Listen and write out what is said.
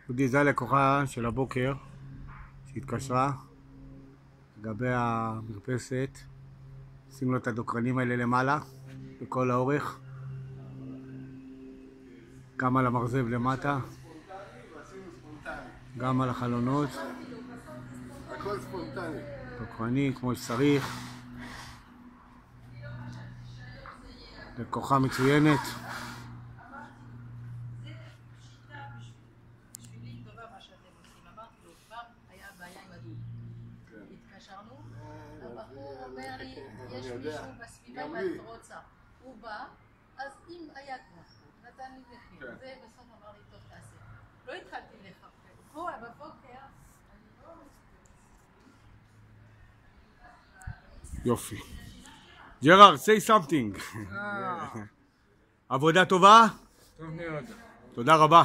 אודי, זה הלקוחה של הבוקר שהתקשרה לגבי המרפסת. שים לו את הדוקרנים האלה למעלה בכל האורך, גם על המרזב למטה, גם על החלונות. הכל ספונטני. דוקרני כמו שצריך. לקוחה מצוינת. התקשרנו, הבחור אומר לי, יש מישהו בסביבה ואת רוצה. הוא בא, אז אם היה כבר, נתן לי מחיר, ובסוף אמר לי, טוב תעשה. לא התחלתי לחפש. פה בבוקר, יופי. ג'רארד, say something. עבודה טובה? טוב מאוד. תודה רבה.